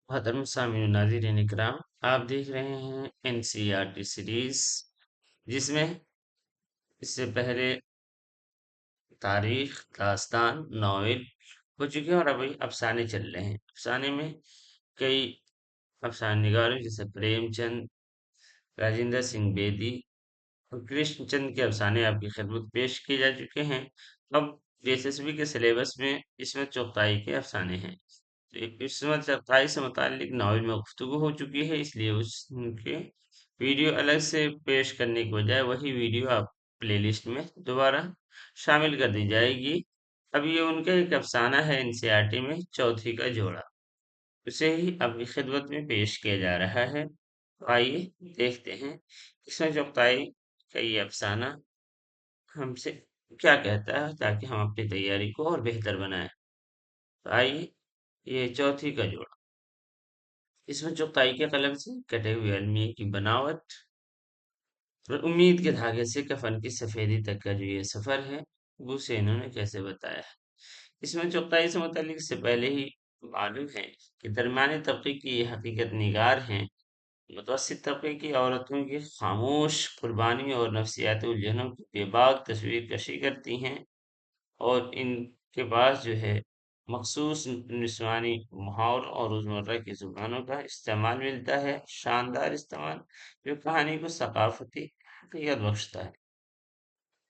محترم سامعین ناظرین اکرام، آپ دیکھ رہے ہیں NCERT سیریز، جس میں اس سے پہلے تاریخ، داستان، ناول ہو چکے ہیں اور ابھی افسانے چل رہے ہیں۔ افسانے میں کئی افسانہ نگاروں جیسے پریم چند، راجندر سنگھ بیدی اور کرشن چند کے افسانے آپ کی خدمت پیش کیے جا چکے ہیں۔ اب DSSB کے سلیبس میں عصمت چغتائی کے افسانے ہیں۔ عصمت چغتائی سے متعلق ناول میں گفتگو ہو چکی ہے، اس لیے اس کے ویڈیو الگ سے پیش کرنے کے بجائے وہی ویڈیو آپ پلے لسٹ میں دوبارہ شامل کر دی جائے گی۔ اب یہ ان کا ایک افسانہ ہے NCERT میں چوتھی کا جوڑا، اسے ہی اپنی خدمت میں پیش کیا جا رہا ہے۔ آئیے دیکھتے ہیں اس میں چغتائی کا یہ افسانہ ہم سے کیا کہتا ہے، تاکہ ہم اپنی تیاری کو اور بہتر بنائیں۔ تو آئیے، یہ چوتھی کا جوڑا، اس میں چغتائی کے قلم سے کٹے ہوئے المیے کی بناوٹ اور امید کے دھاگے سے کفن کی سفیدی تک کا جو یہ سفر ہے، وہ اسے انہوں نے کیسے بتایا ہے۔ اس میں چغتائی سے متعلق اس سے پہلے ہی معلوم ہے کہ درمیانی طبقے کی یہ حقیقت نگار ہیں، متوسط طبقے کی عورتوں کی خاموش قربانی اور نفسیاتی الجھنوں کی بے باک تصویر کشی کرتی ہیں، اور ان کے پاس جو ہے مخصوص نسوانی محاوروں اور روزمرہ کی زبانوں کا استعمال ملتا ہے، شاندار استعمال جو کہانی کو ثقافتی حقیقت بخشتا ہے۔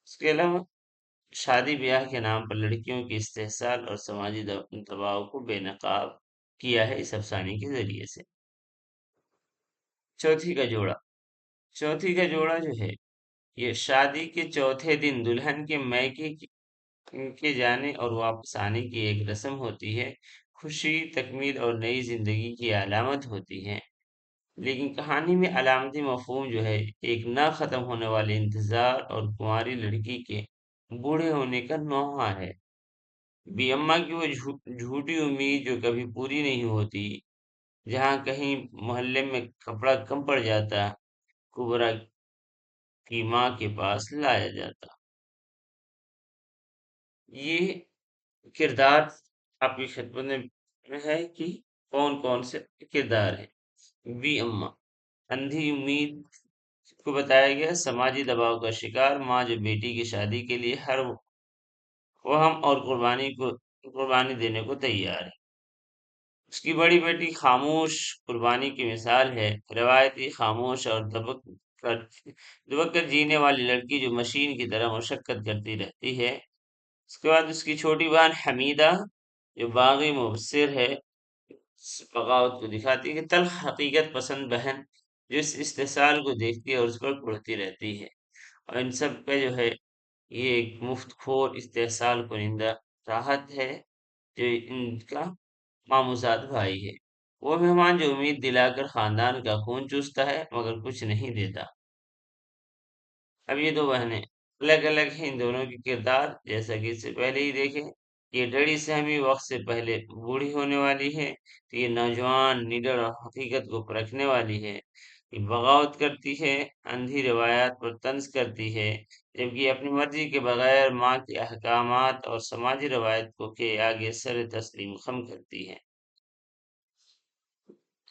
اس کے علاوہ شادی بیاہ کے نام پر لڑکیوں کی استحصال اور سماجی دباؤ کو بے نقاب کیا ہے اس افسانے کے ذریعے سے۔ چوتھی کا جوڑا، چوتھی کا جوڑا جو ہے یہ شادی کے چوتھے دن دلہن کے میکے کے جانے اور واپس آنے کی ایک رسم ہوتی ہے، خوشی، تکمیل اور نئی زندگی کی علامت ہوتی ہے۔ لیکن کہانی میں علامتی مفہوم جو ہے ایک نہ ختم ہونے والے انتظار اور کنواری لڑکی کے بوڑھے ہونے کا نوحہ ہے۔ بی اماں کی وہ جھوٹی امید جو کبھی پوری نہیں ہوتی، جہاں کہیں محلے میں کپڑا کم پڑ جاتا، کبرا کی ماں کے پاس لایا جاتا۔ یہ کردار آپ کی خدمت میں ہے کہ کون کون سے کردار ہیں۔ بی اماں، اندھی امید کو بتایا گیا، سماجی دباؤ کا شکار ماں جو بیٹی کی شادی کے لیے ہر وہم اور قربانی دینے کو تیار ہے۔ اس کی بڑی بیٹی خاموش قربانی کی مثال ہے، روایتی، خاموش اور کر دبک کر جینے والی لڑکی جو مشین کی طرح مشقت کرتی رہتی ہے۔ اس کے بعد اس کی چھوٹی بہن حمیدہ جو باغی مبصر ہے، اس بغاوت کو دکھاتی ہے، تلخ حقیقت پسند بہن جو اس استحصال کو دیکھتی ہے اور اس پر کڑتی رہتی ہے۔ اور ان سب کا جو ہے یہ ایک مفت کھور استحصال کنندہ راحت ہے جو ان کا ماموزاد بھائی ہے، وہ مہمان جو امید دلا کر خاندان کا خون چوستا ہے مگر کچھ نہیں دیتا۔ اب یہ دو بہنیں الگ الگ ہیں، ان دونوں کے کردار جیسا کہ اس سے پہلے ہی دیکھیں، یہ ڈڑی سہمی وقت سے پہلے بوڑھی ہونے والی ہے، تو یہ نوجوان نڈر اور حقیقت کو پرکھنے والی ہے۔ یہ بغاوت کرتی ہے، اندھی روایات پر طنز کرتی ہے، جبکہ یہ اپنی مرضی کے بغیر ماں کے احکامات اور سماجی روایت کو کے آگے سر تسلیم خم کرتی ہے۔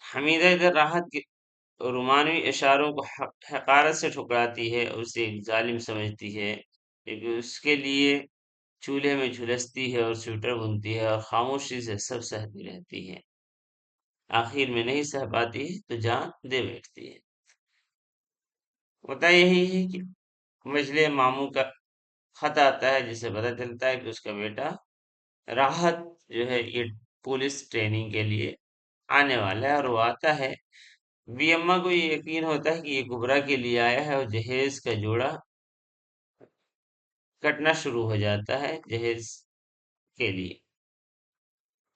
حمیدہ ادھر راحت کے رومانوی اشاروں کو حقارت سے ٹھکراتی ہے اور اسے ایک ظالم سمجھتی ہے، کیونکہ اس کے لیے چولہے میں جھلستی ہے اور سویٹر بنتی ہے اور خاموشی سے سب سہتی رہتی ہے، آخر میں نہیں سہ پاتی ہے تو جان دے بیٹھتی ہے۔ ہوتا یہی ہے کہ مجلے ماموں کا خط آتا ہے جسے پتہ چلتا ہے کہ اس کا بیٹا راحت جو ہے یہ پولیس ٹریننگ کے لیے آنے والا ہے، اور وہ آتا ہے۔ بی اماں کو یہ یقین ہوتا ہے کہ یہ کبرا کے لیے آیا ہے، اور جہیز کا جوڑا کٹنا شروع ہو جاتا ہے جہیز کے لیے۔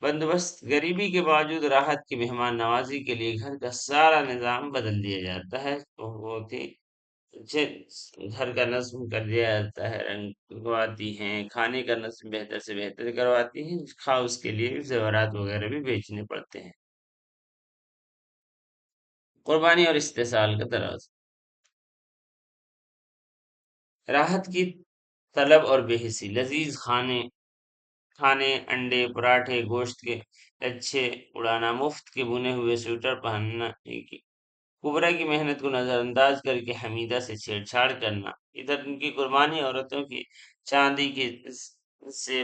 بندوبست غریبی کے باوجود راحت کی مہمان نوازی کے لیے گھر کا سارا نظام بدل دیا جاتا ہے، تو وہ تھی گھر کا نظم کر دیا جاتا ہے، رنگ کرواتی ہیں، کھانے کا نظم بہتر سے بہتر کرواتی ہیں، خواہ اس کے لیے زیورات وغیرہ بھی بیچنے پڑتے ہیں۔ قربانی اور استحصال کا تراز، راحت کی طلب اور بے حسی، لذیذ کھانے، انڈے، پراٹھے، گوشت کے अच्छे उड़ाना, मुफ्त के बुने हुए स्वेटर पहनना, कुबरा की मेहनत को नजरअंदाज करके हमीदा से छेड़छाड़ करना। इधर उनकी कुर्बानी औरतों की चांदी के से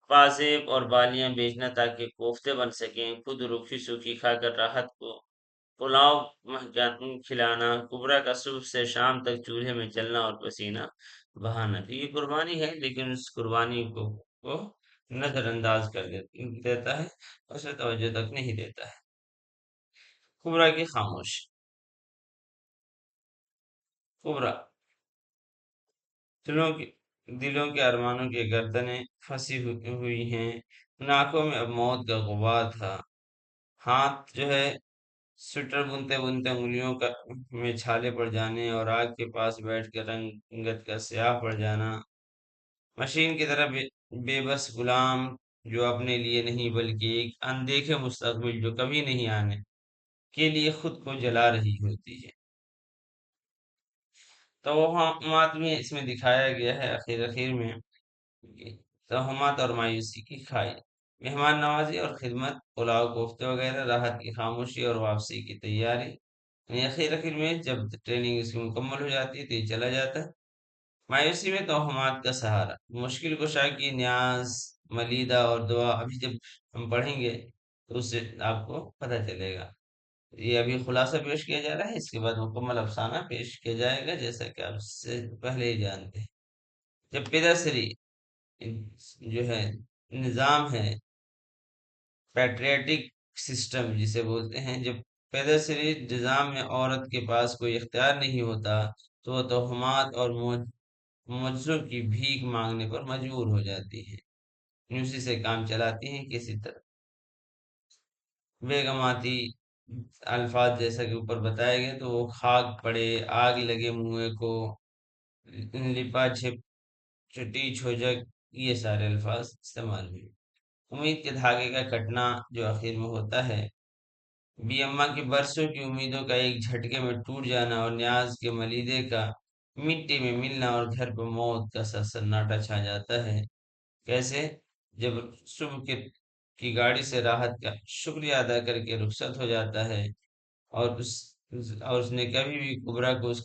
पाजेब और बालियां बेचना ताकि कोफ्ते बन सकें, खुद रूखी सूखी खाकर राहत को पुलाव खिलाना, कुबरा का सुबह से शाम तक चूल्हे में जलना और पसीना बहाना। तो ये कुर्बानी है, लेकिन उस कुर्बानी को वो नजरअंदाज कर देता है, उसे तवज्जो तक नहीं देता है। कुबरा की खामोश। कुबरा दिलों के अरमानों की गर्दनें फंसी हुई हैं, उन आंखों में अब मौत का गुबार था। हाथ जो है स्वेटर बुनते बुनते उंगलियों का में छाले पड़ जाने और आग के पास बैठ कर रंगत का स्याह पड़ जाना। मशीन की तरह बेबस गुलाम, जो अपने लिए नहीं बल्कि एक अनदेखे मुस्तकबिल जो कभी नहीं आने के लिए खुद को जला रही होती है। तो तोहमात में इसमें दिखाया गया है आखिर आखिर में कि तोहमात और मायूसी की खाई, मेहमान नवाजी और खिदमत, पुलाव कोफ्ते वगैरह, राहत की खामोशी और वापसी की तैयारी। यानी आखिर आखिर में जब ट्रेनिंग इसकी मुकम्मल हो जाती है तो ये चला जाता है। मायूसी में तोहमात का सहारा, मुश्किल कुशा की न्याज, मलीदा और दुआ। अभी जब हम पढ़ेंगे तो उससे आपको पता चलेगा। ये अभी खुलासा पेश किया जा रहा है, इसके बाद मुकम्मल अफसाना पेश किया जाएगा, जैसा कि आप इससे पहले ही जानते हैं। जब पिदासरी जो है निज़ाम है, पैट्रियाटिक सिस्टम जिसे बोलते हैं, जब पेदासरी निज़ाम में औरत के पास कोई इख्तियार नहीं होता, तो वह तोहमात और मुआवजों की भीख मांगने पर मजबूर हो जाती है। उसी से काम चलाती हैं किसी तरह। बेगमाती अल्फाज जैसा कि ऊपर बताया गया, तो वो खाक पड़े, आग लगे मुँह को, लिपा छिप, छुटी छोजक, ये सारे अल्फाज इस्तेमाल हुए। उम्मीद के धागे का कटना जो आखिर में होता है, बीअम्मा की बरसों की उम्मीदों का एक झटके में टूट जाना और न्याज के मलीदे का मिट्टी में मिलना और घर पर मौत का सा सन्नाटा छा जाता है। कैसे? जब सुबह की गाड़ी से राहत का शुक्रिया अदा करके रुखसत हो जाता है और और उसने कभी भी कुबरा को उस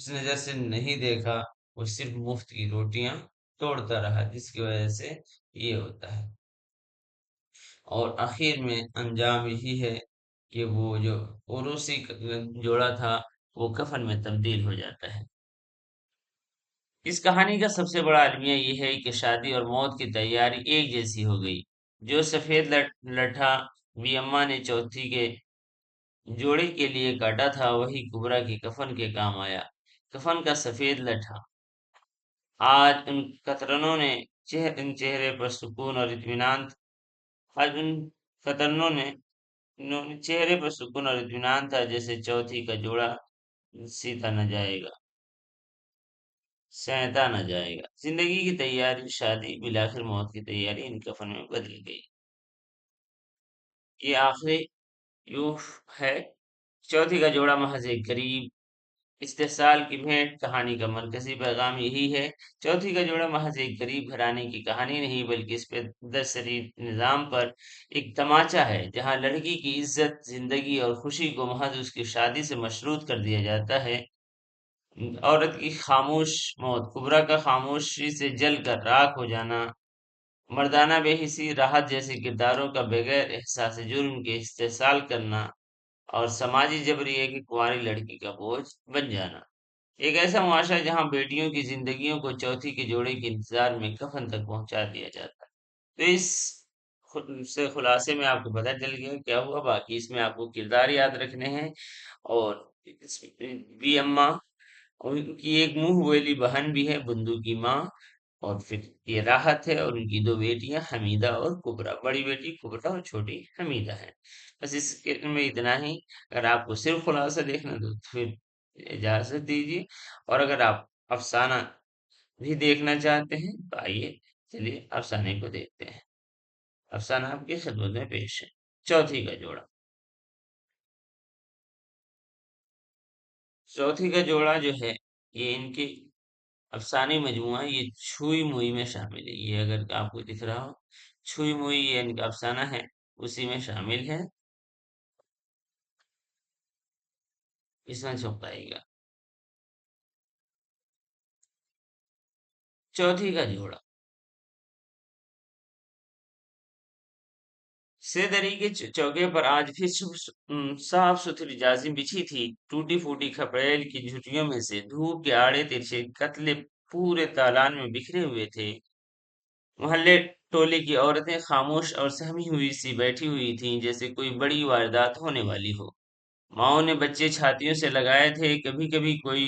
नजर से नहीं देखा, वो सिर्फ मुफ्त की रोटियां तोड़ता रहा, जिसकी वजह से ये होता है। और आखिर में अंजाम यही है कि वो जो उरूसी जोड़ा था, वो कफन में तब्दील हो जाता है। इस कहानी का सबसे बड़ा अलमिया ये है कि शादी और मौत की तैयारी एक जैसी हो गई। जो सफेद लठा वियम्मा ने चौथी के जोड़े के लिए काटा था, वही कुबरा के कफन के काम आया। कफन का सफेद लठा आज उन कतरनों ने इन चेहरे पर सुकून और इत्मीनान आज उन कतरनों ने चेहरे पर सुकून और इत्मीनान था, जैसे चौथी का जोड़ा सीता न जाएगा, सहता न जाएगा। जिंदगी की तैयारी, शादी, बिलाखिर मौत की तैयारी इन कफन में बदल गई। ये आखिरी यूं है। चौथी का जोड़ा महज एक गरीब इस्तेहसाल की भेंट। कहानी का मरकजी पैगाम यही है। चौथी का जोड़ा महज एक गरीब घराने की कहानी नहीं, बल्कि इस पे दरसरी निजाम पर एक तमाचा है, जहां लड़की की इज्जत, जिंदगी और खुशी को महज उसकी शादी से मशरूत कर दिया जाता है। औरत की खामोश मौत, कुबरा का खामोशी से जल कर राख हो जाना, मर्दाना बेहिसी, राहत जैसे किरदारों का बगैर एहसास जुर्म के इस्तेहसाल करना, और समाजी जबरिए की कुंवारी लड़की का बोझ बन जाना। एक ऐसा मुआशरा जहां बेटियों की जिंदगियों को चौथी के जोड़े के इंतजार में कफन तक पहुंचा दिया जाता है। तो इस से खुलासे में आपको पता चल गया क्या हुआ। बाकी इसमें आपको किरदार याद रखने हैं। और बी अम्मा, और उनकी एक मुंह बोली बहन भी है, बुंदू की माँ। और फिर ये राहत है और उनकी दो बेटियां हमीदा और कुबरा, बड़ी बेटी कुबरा और छोटी हमीदा है। बस इसके में इतना ही। अगर आपको सिर्फ खुलासा देखना तो फिर इजाजत दीजिए, और अगर आप अफसाना भी देखना चाहते हैं तो आइए, चलिए अफसाने को देखते हैं। अफसाना आपकी खिदमत में पेश है। चौथी का जोड़ा। चौथी का जोड़ा जो है, ये इनकी अफसानी मजमुआ, ये छुई मुई में शामिल है। ये अगर आपको दिख रहा हो, छुई मुई ये इनका अफसाना है, उसी में शामिल है। इसमें छुप पाएगा। चौथी का जोड़ा। सेदरी के चौके पर आज फिर साफ सुथरी जाजिम बिछी थी। टूटी फूटी खपड़ेल की झुर्रियों में से धूप के आड़े तिरछे कतले पूरे तालान में बिखरे हुए थे। मोहल्ले टोले की औरतें खामोश और सहमी हुई सी बैठी हुई थीं, जैसे कोई बड़ी वारदात होने वाली हो। माओ ने बच्चे छातियों से लगाए थे। कभी कभी कोई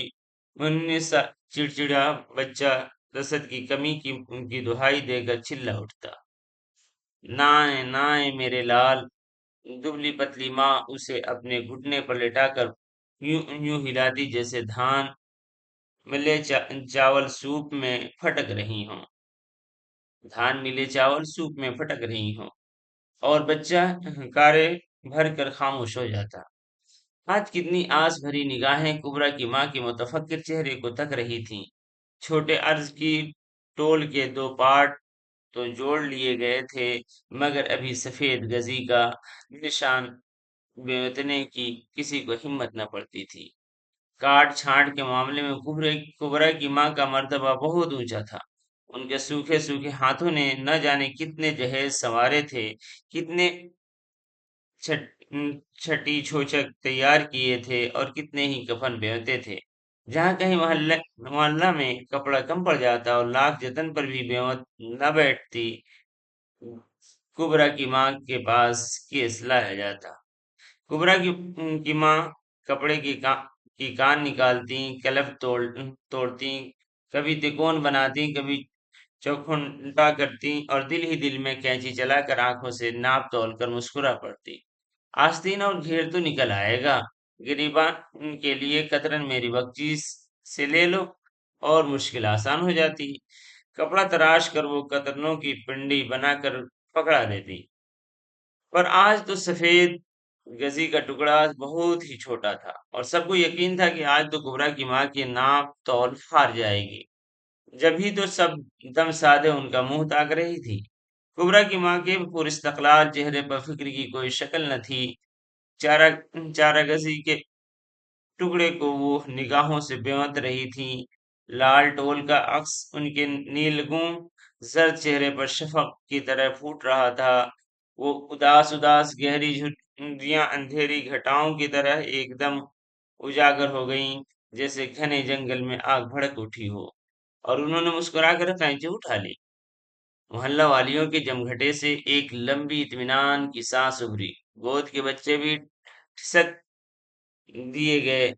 उन्नीस सा चिड़चिड़ा बच्चा रसद की कमी की उनकी दुहाई देकर चिल्ला उठता। नाए नाए मेरे लाल। दुबली पतली माँ उसे अपने घुटने पर लेटाकर यूं यूं हिलाती जैसे धान मिले चावल सूप में फटक रही हों। धान मिले चावल सूप में फटक रही हों। और बच्चा हंकारे भर कर खामोश हो जाता। आज कितनी आस भरी निगाहें कुबरा की माँ के मुतफक्किर चेहरे को तक रही थीं। छोटे अर्ज की टोल के दो पार्ट तो जोड़ लिए गए थे, मगर अभी सफेद गजी का निशान बेचने की किसी को हिम्मत न पड़ती थी। काट छांट के मामले में कुबरा की माँ का मर्तबा बहुत ऊंचा था। उनके सूखे सूखे हाथों ने न जाने कितने जहेज संवारे थे, कितने छठी छोचक तैयार किए थे और कितने ही कफन बेवते थे। जहाँ कहीं मोहल्ला में कपड़ा कम पड़ जाता और लाख जतन पर भी बेवत न बैठती, कुबरा की माँ के पास केस लाया जाता। कुबरा की माँ कपड़े की कान निकालती, कलफ तोड़ती, कभी तिकोन बनाती, कभी चौखुंटा करती और दिल ही दिल में कैंची चलाकर आंखों से नाप तौल कर मुस्कुरा पड़ती। आस्तीन और घेर तो निकल आएगा। गिरीबान के लिए कतरन मेरी बख्शीश से ले लो और मुश्किल आसान हो जाती। कपड़ा तराश कर वो कतरनों की पिंडी बनाकर पकड़ा देती। पर आज तो सफेद गजी का टुकड़ा बहुत ही छोटा था और सबको यकीन था कि आज तो कुबरा की माँ की नाप तौल हार जाएगी। जब ही तो सब दम साधे उनका मुंह ताक रही थी। कुबरा की माँ के पुरइस्तकलाल चेहरे पर फिक्र की कोई शक्ल न थी। चारा चारागसी के टुकड़े को वो निगाहों से बेवत रही थी। लाल टोल का अक्स उनके नीलगूं जर्द चेहरे पर शफक की तरह फूट रहा था। वो उदास उदास गहरी झुर्रियां अंधेरी घटाओं की तरह एकदम उजागर हो गईं, जैसे घने जंगल में आग भड़क उठी हो। और उन्होंने मुस्कुराकर कैंची उठा ली। मोहल्ला वालियों के जमघटे से एक लंबी इत्मीनान की सांस उभरी। गोद के बच्चे भी ठिसक दिए गए।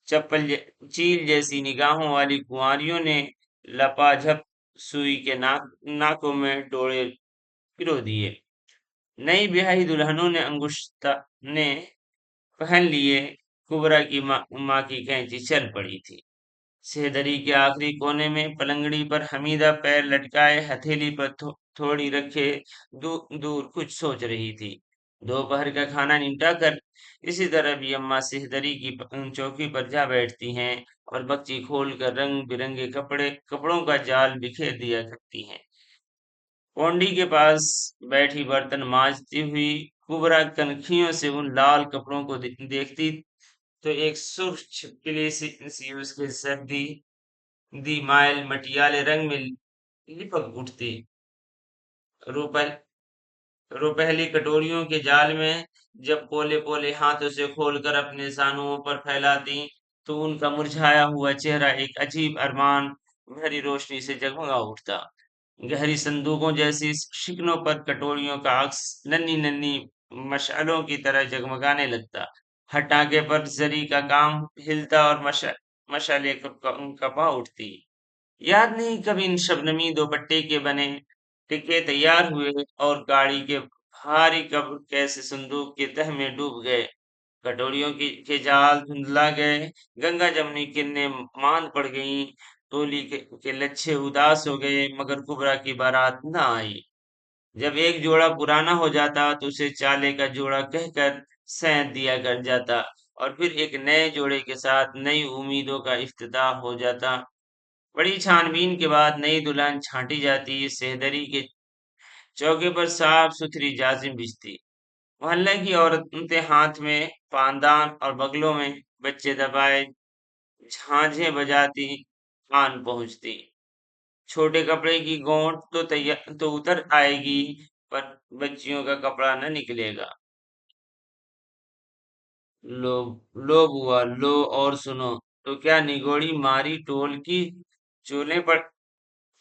चील जैसी निगाहों वाली कुंवारियों ने लपाझप सुई के नाकों में डोरे पिरो दिए। नई ब्याही दुल्हनों ने अंगुश्ताने पहन लिए। कुबरा की माँ की कैंची चल पड़ी थी। सेहदरी के आखिरी कोने में पलंगड़ी पर हमीदा पैर लटकाए हथेली पर थोड़ी रखे दूर कुछ सोच रही थी। दोपहर का खाना निपटा कर इसी तरह भी अम्मा सेहदरी की चौकी पर जा बैठती हैं और बच्ची खोल कर रंग बिरंगे कपड़ों का जाल बिखेर दिया करती हैं। पौंडी के पास बैठी बर्तन मांजती हुई कुबरा कनखियों से उन लाल कपड़ों को देखती तो एक सुर्ख छिपकली सी उसके सर्दी दी माइल मटियाले रंग में लिपट उठती। रुपह रुपहली कटोरियों के जाल में जब पोले पोले हाथों से खोलकर अपने सानुओं पर फैलाती, तो उनका मुरझाया हुआ चेहरा एक अजीब अरमान भरी रोशनी से जगमगा उठता। गहरी संदूकों जैसी शिकनों पर कटोरियों का अक्स नन्ही नन्ही मशालों की तरह जगमगाने लगता। हर टांके पर जरी का काम हिलता और मशाले कपा उठती। याद नहीं कब इन शबनमी दोपट्टे के बने टिके तैयार हुए और गाड़ी के भारी कब्र कैसे संदूक के तह में डूब गए। कटोरियों के जाल धुंधला गए। गंगा जमनी किरणें मांद पड़ गईं। टोली के लच्छे उदास हो गए, मगर कुबरा की बारात न आई। जब एक जोड़ा पुराना हो जाता तो उसे चाले का जोड़ा कहकर सैंत दिया कर जाता और फिर एक नए जोड़े के साथ नई उम्मीदों का इफ्तिताह हो जाता। बड़ी छानबीन के बाद नई दुल्हन छांटी जाती। सेहदरी के چوکے پر صاف ستھری جازم بچتی، محلے کی عورتیں ہاتھ میں پاندان اور بغلوں میں بچے دبائے جھانجھیں بجاتی آن پہنچتی۔ چھوٹے کپڑے کی گونٹ تو اتر آئے گی، پر بچیوں کا کپڑا نہ نکلے گا۔ لو لو بوا لو اور سنو، تو کیا نگوڑی ماری ٹول کی چولیں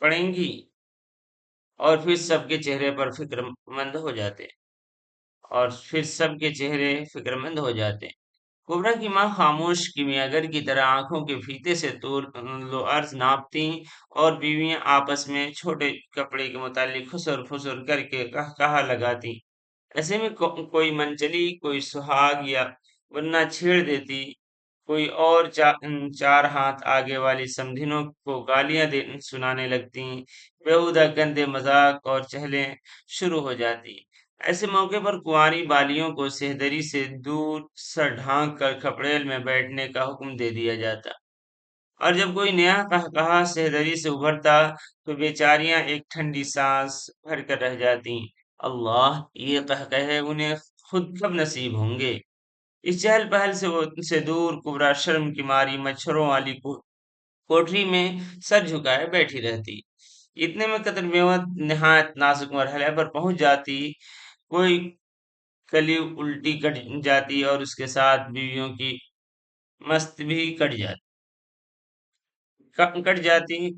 پڑیں گی؟ اور پھر سب کے چہرے پر فکر مند ہو جاتے اور پھر سب کے چہرے فکر مند ہو جاتے۔ کبرا کی ماں خاموش کیمیاگر کی طرح آنکھوں کے فیتے سے طول و عرض ناپتی اور بیویاں آپس میں چھوٹے کپڑے کے متعلق خسر فسر کر کے کہا لگاتی۔ ایسے میں کوئی منچلی، کوئی سہاگ یا ورنہ چھیڑ دیتی، کوئی اور چار ہاتھ آگے والی سمدھنوں کو گالیاں سنانے لگتی، بےہودہ گندے مذاق اور چہلیں شروع ہو جاتی۔ ایسے موقع پر کنواری بالیوں کو سہدری سے دور سر ڈھانک کر کھپڑیل میں بیٹھنے کا حکم دے دیا جاتا، اور جب کوئی نیا قہقہا سہدری سے ابھرتا تو بیچاریاں ایک ٹھنڈی سانس بھر کر رہ جاتی۔ اللہ، یہ قہقہے انہیں خود کب نصیب ہوں گے؟ اس چہل پہل سے دور کبرا شرم کی ماری مچھروں والی کوٹری میں سر جھکائے بیٹھی رہتی۔ اتنے میں قطر میوت نہایت نازک مرحلے پر پہنچ جاتی، کوئی کلی الٹی کٹ جاتی اور اس کے ساتھ بیویوں کی مست بھی کٹ جاتی۔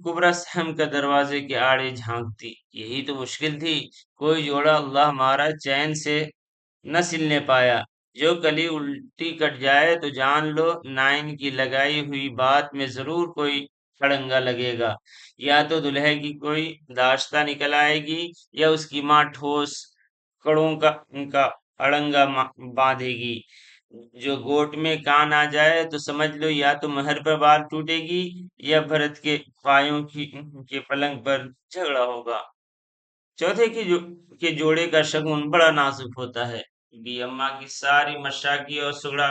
کبرا سہم کر دروازے کے آڑے جھانکتی، یہی تو مشکل تھی، کوئی جوڑا اللہ مارا چین سے نہ سلنے پایا۔ جو کلی الٹی کٹ جائے تو جان لو نائن کی لگائی ہوئی بات میں ضرور کوئی کھڑنگا لگے گا، یا تو دلہے کی کوئی داشتہ نکل آئے گی، یا اس کی ماں ٹھوس کڑوں کا اڑنگا باندھے گی۔ جو گوٹ میں کان آ جائے تو سمجھ لو یا تو مہر پر بال ٹوٹے گی، یا بھرت کے پایوں کے پلنگ پر جھگڑا ہوگا۔ چوتھے کے جوڑے کا شگون بڑا نازک ہوتا ہے۔ بی اماں کی ساری مشاکی اور سگڑا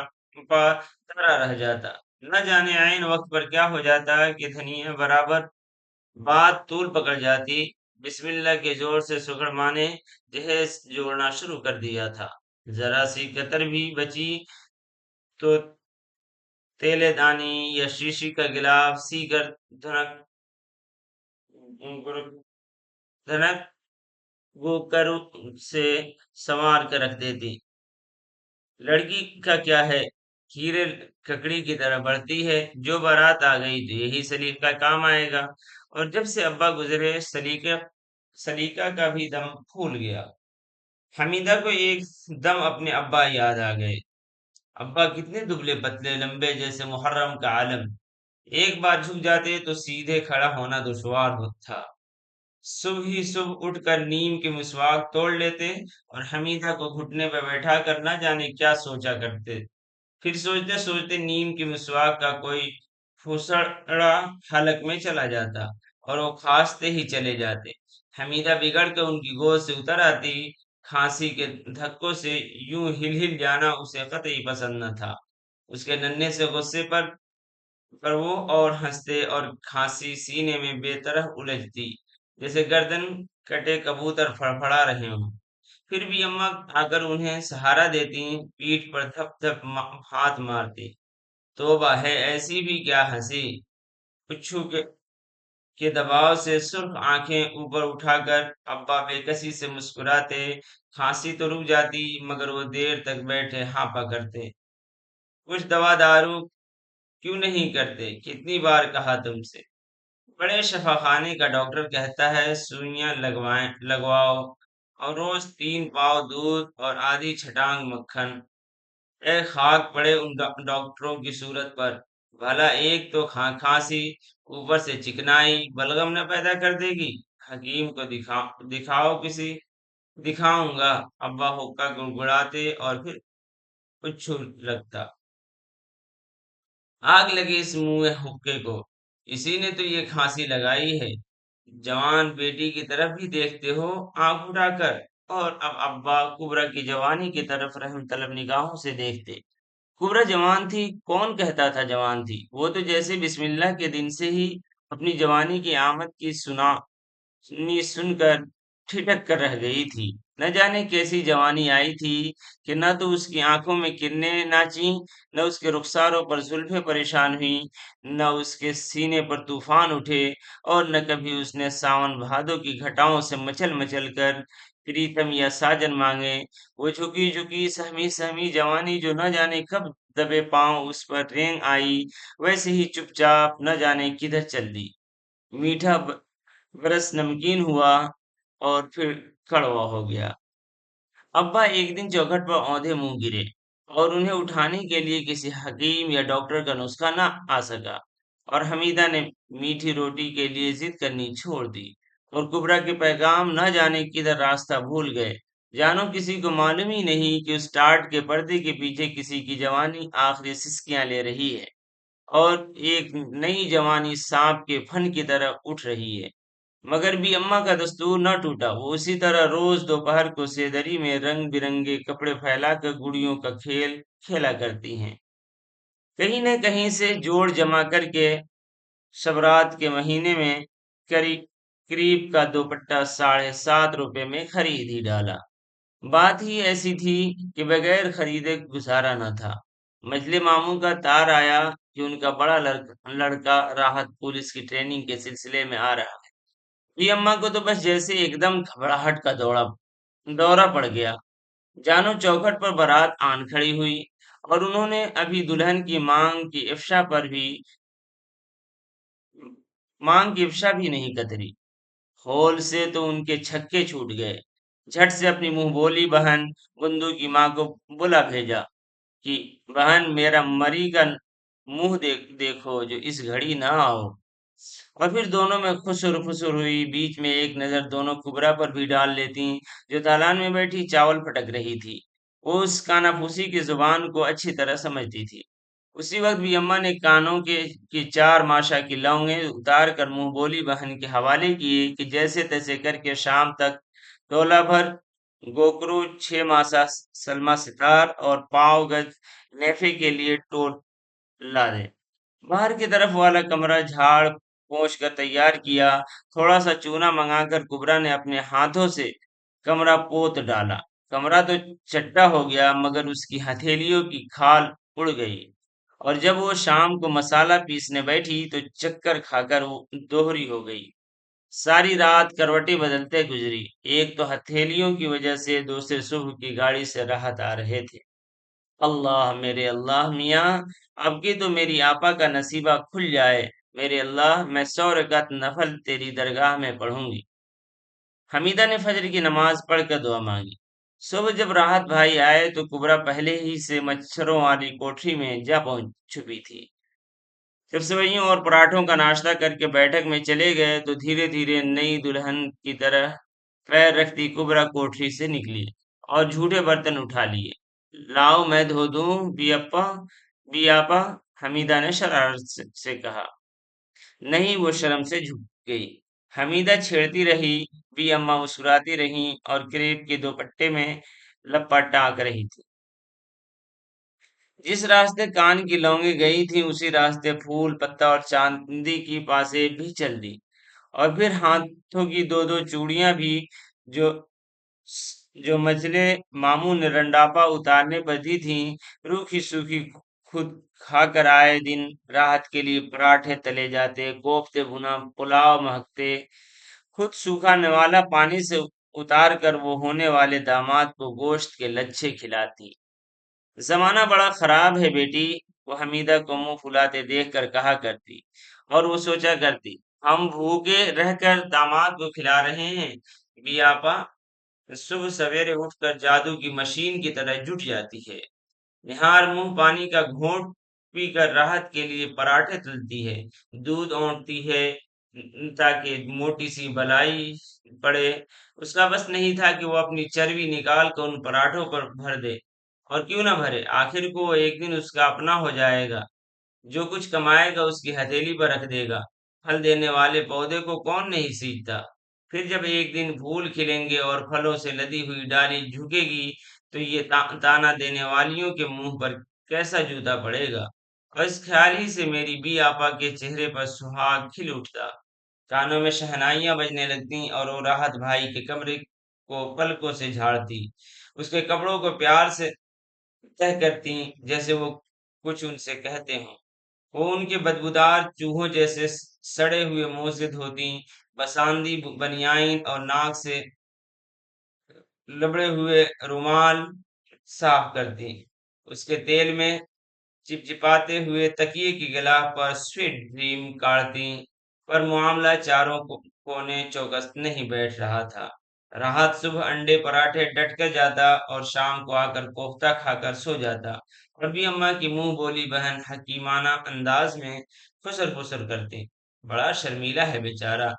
پا تارا رہ جاتا، نہ جانے عین وقت پر کیا ہو جاتا کہ دھنیا برابر بات طول پکڑ جاتی۔ بسم اللہ کے زور سے سگڑ ماں نے جہیز جوڑنا شروع کر دیا تھا۔ ذرا سی کتر بھی بچی تو تیلے دانی یا شیشی کا گلاف سی کر دھنک گوکر سے سنوار کر رکھ دیتی۔ لڑکی کا کیا ہے، کھیرے ککڑی کی طرح بڑھتی ہے، جو بارات آ گئی تو یہی سلیقہ کام آئے گا۔ اور جب سے ابا گزرے سلیقہ کا بھی دم پھول گیا۔ حمیدہ کو ایک دم اپنے ابا یاد آ گئے۔ ابا کتنے دبلے پتلے، لمبے جیسے محرم کا عالم، ایک بار جھک جاتے تو سیدھے کھڑا ہونا دشوار تھا۔ صبح ہی صبح اٹھ کر نیم کے مسواک توڑ لیتے اور حمیدہ کو گھٹنے پہ بیٹھا کر نہ جانے کیا سوچا کرتے، پھر سوچتے سوچتے نیم کے مسواک کا کوئی پھسڑا حلق میں چلا جاتا اور وہ کھانستے ہی چلے جاتے۔ حمیدہ بگڑ کے ان کی گود سے اتر آتی۔ کھانسی کے دھکوں سے یوں ہل ہل جانا اسے قطعی پسند نہ تھا۔ اس کے ننھے سے غصے پر وہ اور ہنستے اور کھانسی سینے میں بے طرح الجھتی، جیسے گردن کٹے کبوتر فڑفڑا رہے ہوں۔ پھر بھی اماں آ کر انہیں سہارا دیتی، پیٹھ پر دھپ دھپ ہاتھ مارتی۔ توبہ ہے، ایسی بھی کیا ہنسی! پچھو کے دباؤ سے سرخ آنکھیں اوپر اٹھا کر ابا بے کسی سے مسکراتے۔ کھانسی تو رک جاتی مگر وہ دیر تک بیٹھے ہانپا کرتے۔ کچھ دوا دارو کیوں نہیں کرتے، کتنی بار کہا تم سے؟ بڑے شفا خانے کا ڈاکٹر کہتا ہے سوئیاں لگواؤ اور روز 3 پاؤ دودھ اور آدھی چھٹانگ مکھن۔ اے خاک پڑے ان ڈاکٹروں کی صورت پر، بھلا ایک تو کھانسی، اوپر سے چکنائی بلغم نہ پیدا کر دے گی۔ حکیم کو دکھاؤ کسی۔ دکھاؤں گا، ابا حقہ گڑگڑاتے اور پھر پچھو لگتا۔ آگ لگے اس منہ حقے کو، اسی نے تو یہ کھانسی لگائی ہے۔ جوان بیٹی کی طرف بھی دیکھتے ہو آنکھ اٹھا کر، اور اب ابا کبرا کی جوانی کی طرف رحم طلب نگاہوں سے دیکھتے۔ کبرا جوان تھی، کون کہتا تھا جوان تھی؟ وہ تو جیسے بسم اللہ کے دن سے ہی اپنی جوانی کی آمد کی سنی سن کر ठिठक कर रह गई थी। न जाने कैसी जवानी आई थी कि न तो उसकी आंखों में किरणें नाची, न उसके रुखसारों पर जुल्फें परेशान हुई, न उसके सीने पर तूफान उठे, और न कभी उसने सावन भादों की घटाओं से मचल मचल कर प्रीतम या साजन मांगे। वो झुकी झुकी सहमी सहमी जवानी जो न जाने कब दबे पांव उस पर रेंग आई, वैसे ही चुपचाप न जाने किधर चल दी। मीठा बरस नमकीन हुआ और फिर कड़वा हो गया। अब्बा एक दिन चौखट पर औंधे मुंह गिरे और उन्हें उठाने के लिए किसी हकीम या डॉक्टर का नुस्खा ना आ सका, और हमीदा ने मीठी रोटी के लिए जिद करनी छोड़ दी, और कुबरा के पैगाम न जाने किधर रास्ता भूल गए। जानो किसी को मालूम ही नहीं कि उस टाट के पर्दे के पीछे किसी की जवानी आखिरी सिसकियां ले रही है, और एक नई जवानी सांप के फन की तरह उठ रही है। मगर भी अम्मा का दस्तूर न टूटा। वो उसी तरह रोज दोपहर को सेदरी में रंग बिरंगे कपड़े फैलाकर गुड़ियों का खेल खेला करती हैं। कहीं न कहीं से जोड़ जमा करके शबरात के महीने में करीब करीब का दुपट्टा 7.5 रुपए में खरीद ही डाला। बात ही ऐसी थी कि बगैर खरीदे गुजारा न था। मजले मामू का तार आया कि उनका बड़ा लड़का राहत पुलिस की ट्रेनिंग के सिलसिले में आ रहा है। जी अम्मा को तो बस जैसे एकदम घबराहट का दौरा पड़ गया। जानो चौखट पर बारात आन खड़ी हुई, और उन्होंने अभी दुल्हन की मांग की इफ्शा भी नहीं कतरी। हॉल से तो उनके छक्के छूट गए। झट से अपनी मुंह बोली बहन गुंदू की माँ को बुला भेजा कि बहन मेरा मरी का मुंह देखो जो इस घड़ी ना आओ। और फिर दोनों में खुसुर फुसुर हुई। बीच में एक नजर दोनों कुबरा पर भी डाल लेती, जो दालान में बैठी चावल फटक रही थी। वो उस कानाफूसी की जुबान को अच्छी तरह समझती थी। उसी वक्त भी अम्मा ने कानों के की 4 माशा की लौंगे उतार कर मुंह बोली बहन के हवाले किए कि जैसे तैसे करके शाम तक तोला भर गोकरू 6 मासा सलमा सितार और पाव गज नेफे के लिए टोट ला दे। बाहर की तरफ वाला कमरा झाड़ पोंछ कर तैयार किया। थोड़ा सा चूना मंगाकर कुबरा ने अपने हाथों से कमरा पोत डाला। कमरा तो चट्टा हो गया, मगर उसकी हथेलियों की खाल उड़ गई, और जब वो शाम को मसाला पीसने बैठी तो चक्कर खाकर वो दोहरी हो गई। सारी रात करवटें बदलते गुजरी। एक तो हथेलियों की वजह से, दूसरे सुबह की गाड़ी से राहत आ रहे थे। अल्लाह मेरे अल्लाह मियाँ, अब की तो मेरी आपा का नसीबा खुल जाए। मेरे अल्लाह, मैं 100 रकात नफल तेरी दरगाह में पढ़ूंगी। हमीदा ने फजर की नमाज पढ़कर दुआ मांगी। सुबह जब राहत भाई आए तो कुबरा पहले ही से मच्छरों वाली कोठरी में जा पहुंच चुकी थी। जब सेवइयों और पराठों का नाश्ता करके बैठक में चले गए तो धीरे धीरे नई दुल्हन की तरह पैर रखती कुबरा कोठरी से निकली और झूठे बर्तन उठा लिए। लाओ मैं धो दूं बियप्पा बियापा, हमीदा ने शरारत से कहा। नहीं, वो शर्म से झुक गई। हमीदा छेड़ती रही, बी अम्मा मुस्कुराती रहीं और क्रेप के दुपट्टे में लपा टाक रही थी। जिस रास्ते कान की लौंगे गई थी उसी रास्ते फूल पत्ता और चांदी की पासे भी चल दी, और फिर हाथों की दो दो चूड़ियां भी, जो जो मजले मामू ने रंडापा उतारने पर दी थी। रूखी सूखी खुद खाकर आए दिन राहत के लिए पराठे तले जाते, कोफ्ते भुना पुलाव महकते, खुद सूखा नवाला पानी से उतार कर वो होने वाले दामाद को गोश्त के लच्छे खिलाती। जमाना बड़ा खराब है बेटी, वो हमीदा को मुंह फुलाते देखकर कहा करती, और वो सोचा करती, हम भूखे रहकर दामाद को खिला रहे हैं। बियापा सुबह सवेरे उठकर जादू की मशीन की तरह जुट जाती है। निहार मुंह पानी का घोंट पीकर राहत के लिए पराठे तलती है, दूध औंटती है ताकि मोटी सी बलाई पड़े। उसका बस नहीं था कि वो अपनी चर्बी निकाल कर उन पराठों पर भर दे, और क्यों ना भरे, आखिर को वो एक दिन उसका अपना हो जाएगा। जो कुछ कमाएगा उसकी हथेली पर रख देगा। फल देने वाले पौधे को कौन नहीं सींचता। फिर जब एक दिन फूल खिलेंगे और फलों से लदी हुई डाली झुकेगी तो ये ताना देने वालियों के मुंह पर कैसा जूता पड़ेगा। और इस ख्याल ही से मेरी बी आपा के चेहरे पर सुहाग खिल उठता। کانوں میں شہنائیاں بجنے لگتی اور وہ راحت بھائی کے کمرے کو پلکوں سے جھاڑتی، اس کے کپڑوں کو پیار سے تہ کرتی جیسے وہ کچھ ان سے کہتے ہوں۔ وہ ان کے بدبودار چوہوں جیسے سڑے ہوئے منہ سے دھوتی، بساندی بنیائن اور ناک سے لبڑے ہوئے رومال صاف کرتی، اس کے تیل میں چپچپاتے ہوئے تکیے کی غلاف پر سویٹ ڈریم کاٹتی، پر معاملہ چاروں کونے چوکس نہیں بیٹھ رہا تھا۔ راحت صبح انڈے پراٹھے ڈٹ کر جاتا اور شام کو آ کر کوفتہ کھا کر سو جاتا، اور بھی اماں کی منہ بولی بہن حکیمانہ انداز میں خسر پسر کرتی، بڑا شرمیلا ہے بیچارہ۔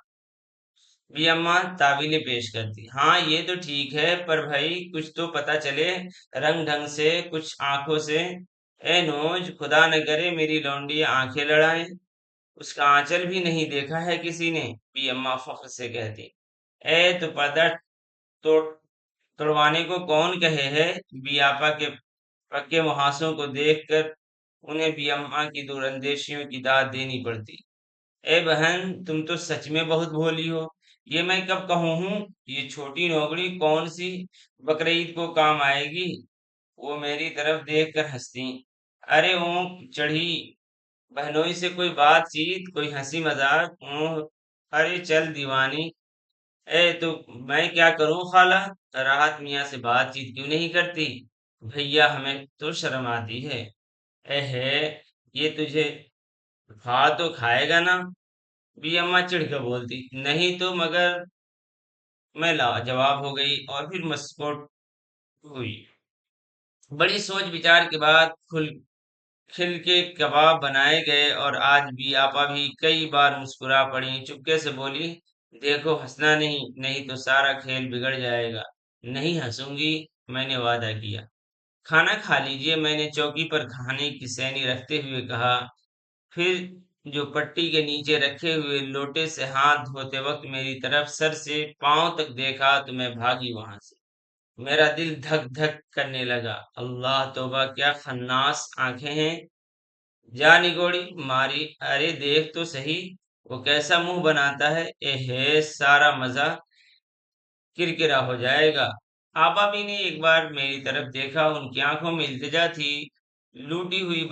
بھی اماں تعویلیں پیش کرتی، ہاں یہ تو ٹھیک ہے، پر بھائی کچھ تو پتا چلے، رنگ ڈھنگ سے، کچھ آنکھوں سے۔ اے نوج، خدا نہ کرے میری لونڈی آنکھیں لڑائیں، اس کا آنچل بھی نہیں دیکھا ہے کسی نے، بھی اماں فخر سے کہتی۔ اے تو پردہ توڑ توڑوانے کو کون کہے ہے، بی آپا کے پکے محاسوں کو دیکھ کر انہیں بھی اماں کی دور اندیشیوں کی داد دینی پڑتی۔ اے بہن، تم تو سچ میں بہت بھولی ہو، یہ میں کب کہوں ہوں، یہ چھوٹی نوکری کون سی بقرعید کو کام آئے گی؟ وہ میری طرف دیکھ کر ہنستی، ارے اونک چڑھی بہنوئی سے کوئی بات چیت، کوئی ہنسی مذاق، ارے چل دیوانی۔ اے تو میں کیا کروں خالہ، راحت میاں سے بات چیت کیوں نہیں کرتی؟ بھیا ہمیں تو شرم آتی ہے۔ اے ہے، یہ تجھے کھا تو کھائے گا نا؟ بھی اماں چڑھ کر بولتی، نہیں تو مگر۔ میں لاجواب ہو گئی اور پھر مسکوٹ ہوئی۔ بڑی سوچ بچار کے بعد کھل کے کباب بنائے گئے، اور آج بھی آپا بھی کئی بار مسکرا پڑی، چپکے سے بولی، دیکھو ہنسنا نہیں، نہیں تو سارا کھیل بگڑ جائے گا۔ نہیں ہنسوں گی، میں نے وعدہ کیا۔ کھانا کھا لیجئے، میں نے چوکی پر کھانے کی سینی رکھتے ہوئے کہا، پھر جو پٹی کے نیچے رکھے ہوئے لوٹے سے ہاتھ دھوتے وقت میری طرف سر سے پاؤں تک دیکھا تو میں بھاگی وہاں سے۔ میرا دل دھک دھک کرنے لگا، اللہ توبہ کیا خناس آنکھیں ہیں، جا نگوڑی ماری، ارے دیکھ تو سہی وہ کیسا منہ بناتا ہے، اے ہے سارا مزہ کرکرا ہو جائے گا۔ آپا بھی نے ایک بار میری طرف دیکھا، ان کی آنکھوں میں التجا تھی، لوٹی ہوئی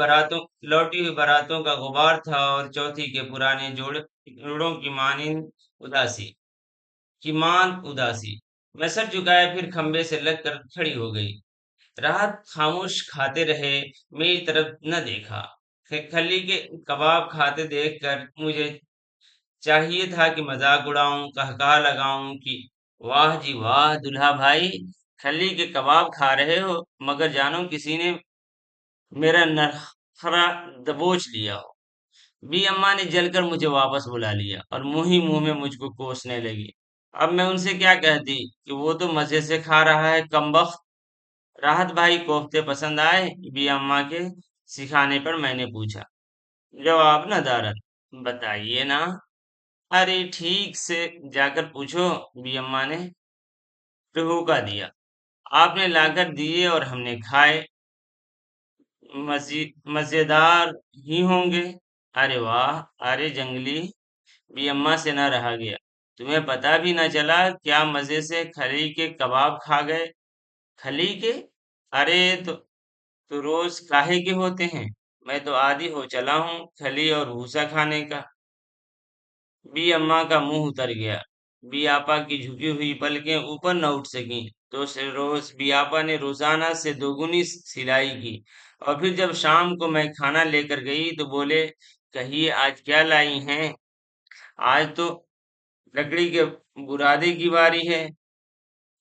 باراتوں کا غبار تھا اور چوتھی کے پرانے جوڑوں کی ماند اداسی۔ میں سر جھکائے پھر کھمبے سے لگ کر کھڑی ہو گئی۔ راحت خاموش کھاتے رہے، میری طرف نہ دیکھا۔ کھلی کے کباب کھاتے دیکھ کر مجھے چاہیے تھا کہ مذاق اڑاؤں، کہکہا لگاؤں کہ واہ جی واہ دلہا بھائی، کھلی کے کباب کھا رہے ہو، مگر جانو کسی نے میرا نخرا دبوچ لیا ہو۔ بی اماں نے جل کر مجھے واپس بلا لیا اور منہ ہی منہ میں مجھ کو کوسنے لگی۔ اب میں ان سے کیا کہتی کہ وہ تو مزے سے کھا رہا ہے کمبخت۔ راحت بھائی کوفتے پسند آئے؟ بی اماں کے سکھانے پر میں نے پوچھا۔ جواب ندارت، بتائیے نا۔ ارے ٹھیک سے جا کر پوچھو، بی اماں نے ٹہوکا دیا۔ آپ نے لا کر دیے اور ہم نے کھائے، مزیدار ہی ہوں گے۔ ارے واہ، ارے جنگلی، بھی اماں سے نہ رہا گیا، تمہیں پتا بھی نہ چلا کیا مزے سے کھلی کے کباب کھا گئے؟ کھلی کے؟ ارے تو روز کاہے کے ہوتے ہیں، میں تو عادی ہو چلا ہوں کھلی اور بھوسا کھانے کا۔ بی اماں کا منہ اتر گیا، بی آپا کی جھکی ہوئی پلکیں اوپر نہ اٹھ سکیں، تو سے روز بی آپا نے روزانہ سے دوگنی سلائی کی، اور پھر جب شام کو میں کھانا لے کر گئی تو بولے، کہیے آج کیا لائی ہیں؟ آج تو لکڑی کے برادے کی باری ہے،